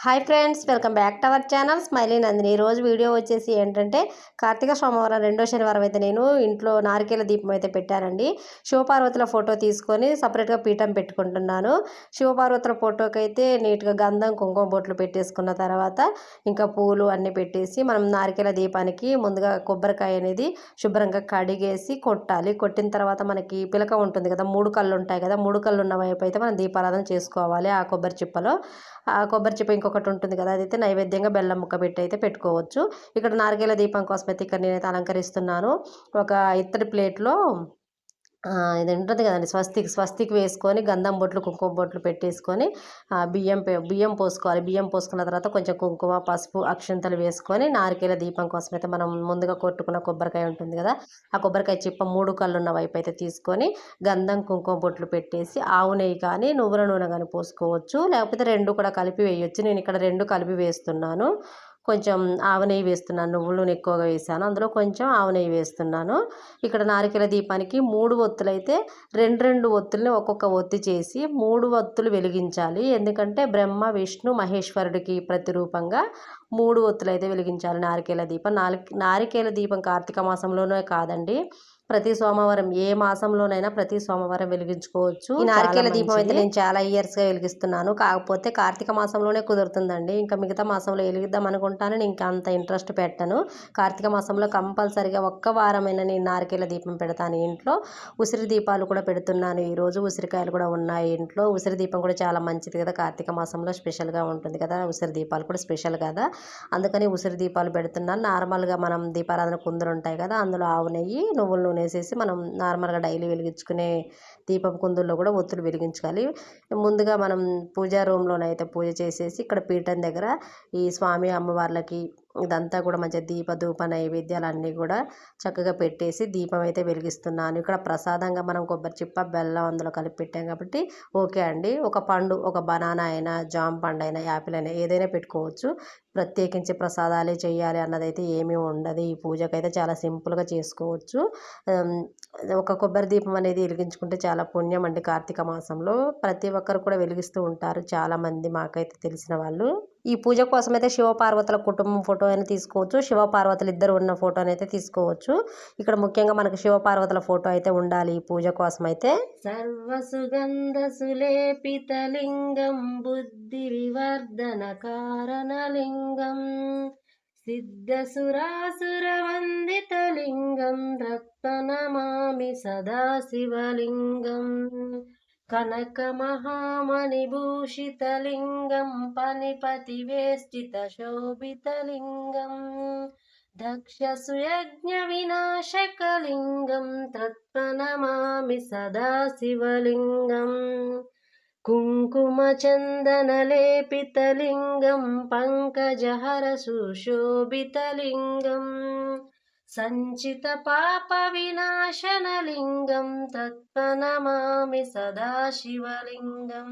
Hi friends, welcome back to our channel smiley Nandini. ఈరోజు video వచ్చేసి ఏంటంటే కార్తీక సోమవారం రెండో శనివారం అయితే నేను ఇంట్లో నారికేల దీపం అయితే పెట్టానండి. శివపార్వతుల ఫోటో తీసుకొని సపరేట్గా పీఠం పెట్టుకుంటున్నాను. శివపార్వతుల ఫోటోకి అయితే నీట్గా గంధం కుంకుమ బొట్లు పెట్టేసుకున్న తర్వాత ఇంకా పూలు అన్నీ పెట్టేసి మనం నారికేల దీపానికి ముందుగా కొబ్బరికాయ అనేది శుభ్రంగా కడిగేసి కొట్టాలి. కొట్టిన తర్వాత మనకి పిలక ఉంటుంది కదా, 3 కళ్ళు ఉంటాయి కదా, 3 కళ్ళు ఉన్న వైపు అయితే మనం దీపారాధన చేసుకోవాలి. ఆ కొబ్బరి చిప్పలో ఆ కొబ్బరి చిప్ప ఇంకొకటి ఉంటుంది కదా, అదైతే నైవేద్యంగా బెల్లం ముక్క పెట్టి అయితే పెట్టుకోవచ్చు. ఇక్కడ నారికేల దీపం కోసం అయితే ఇక్కడ నేనైతే అలంకరిస్తున్నాను. ఒక ఇత్తడి ప్లేట్లో ఇది ఉంటుంది కదండి, స్వస్తిక్ వేసుకొని గంధం బొట్లు కుంకుమ బొట్లు పెట్టేసుకొని బియ్యం పోసుకోవాలి. బియ్యం పోసుకున్న తర్వాత కొంచెం కుంకుమ పసుపు అక్షంతలు వేసుకొని నారికేల దీపం కోసం అయితే మనం ముందుగా కొట్టుకున్న కొబ్బరికాయ ఉంటుంది కదా, ఆ కొబ్బరికాయ చిప్ప 3 కళ్ళు ఉన్న వైపు అయితే తీసుకొని గంధం కుంకుమ బొట్లు పెట్టేసి ఆవు నెయ్యి కానీ నువ్వుల నూనె కానీ పోసుకోవచ్చు, లేకపోతే 2 కూడా కలిపి వేయొచ్చు. నేను ఇక్కడ 2 కలిపి వేస్తున్నాను. కొంచెం ఆవు నెయ్యి వేస్తున్నాను, నువ్వుల నూనె ఎక్కువగా వేసాను, అందులో కొంచెం ఆవు నెయ్యి వేస్తున్నాను. ఇక్కడ నారికేల దీపానికి 3 ఒత్తులైతే 2 ఒత్తుల్ని ఒక్కొక్క ఒత్తి చేసి 3 ఒత్తులు వెలిగించాలి. ఎందుకంటే బ్రహ్మ విష్ణు మహేశ్వరుడికి ప్రతిరూపంగా 3 ఒత్తులైతే వెలిగించాలి నారికేల దీపం. నారికేల దీపం కార్తీక మాసంలోనే కాదండి, ప్రతి సోమవారం ఏ మాసంలోనైనా ప్రతి సోమవారం వెలిగించుకోవచ్చు. ఈ నారికేల దీపం అయితే నేను చాలా ఇయర్స్గా వెలిగిస్తున్నాను. కాకపోతే కార్తీక మాసంలోనే కుదురుతుందండి, ఇంకా మిగతా మాసంలో వెలిగిద్దాం అనుకుంటాను, నేను ఇంకా అంత ఇంట్రెస్ట్ పెట్టను. కార్తీక మాసంలో కంపల్సరిగా ఒక్క వారమైనా నేను నారికేల దీపం పెడతాను ఇంట్లో. ఉసిరి దీపాలు కూడా పెడుతున్నాను ఈరోజు. ఉసిరికాయలు కూడా ఉన్నాయి ఇంట్లో. ఉసిరి దీపం కూడా చాలా మంచిది కదా, కార్తీక మాసంలో స్పెషల్గా ఉంటుంది కదా, ఉసిరి దీపాలు కూడా స్పెషల్ కదా, అందుకని ఉసిరి దీపాలు పెడుతున్నాను. నార్మల్గా మనం దీపారాధన కుందులు ఉంటాయి కదా, అందులో ఆవు నెయ్యి నువ్వుల నూనె వేసేసి మనం నార్మల్గా డైలీ వెలిగించుకునే దీపం కుందుల్లో కూడా ఒత్తులు వెలిగించుకోవాలి. ముందుగా మనం పూజా రూమ్లోనైతే పూజ చేసేసి ఇక్కడ పీఠం దగ్గర ఈ స్వామి అమ్మవార్లకి ఇదంతా కూడా మంచిగా దీప ధూప నైవేద్యాలు అన్నీ కూడా చక్కగా పెట్టేసి దీపం అయితే వెలిగిస్తున్నాను. ఇక్కడ ప్రసాదంగా మనం కొబ్బరి చిప్ప బెల్లం అందులో కలిపి పెట్టాం కాబట్టి ఓకే అండి. ఒక పండు, ఒక బనానా అయినా జామ పండు అయినా యాపిల్ అయినా ఏదైనా పెట్టుకోవచ్చు. ప్రత్యేకించి ప్రసాదాలే చేయాలి అన్నదైతే ఏమీ ఉండదు. ఈ పూజకైతే చాలా సింపుల్గా చేసుకోవచ్చు. ఒక కొబ్బరి దీపం అనేది వెలిగించుకుంటే చాలా పుణ్యం అండి. కార్తీక మాసంలో ప్రతి ఒక్కరు కూడా వెలిగిస్తూ ఉంటారు చాలామంది, మాకైతే తెలిసిన వాళ్ళు. ఈ పూజ కోసం అయితే శివపార్వతుల కుటుంబం ఫోటో అయినా తీసుకోవచ్చు, శివపార్వతులు ఇద్దరు ఉన్న ఫోటోని అయితే తీసుకోవచ్చు. ఇక్కడ ముఖ్యంగా మనకు శివపార్వతుల ఫోటో అయితే ఉండాలి ఈ పూజ కోసం అయితే. సర్వసుగంధ సులేపితలింగం బుద్ధి వివర్ధన కారణలింగం సిద్ధసురాసురవందితలింగం రక్తనమామి సదాశివలింగం కనకమహామణిభూషితలింగం పనిపతివేష్టితశోభితలింగం దక్షసుయజ్ఞవినాశకలింగం తత్ప్రణమామి సదాశివలింగం కుంకుమచందనలేపితలింగం పంకజహర సుశోభితలింగం సంచిత పాప వినాశనలింగం తత్ప్రణమామి సదాశివలింగం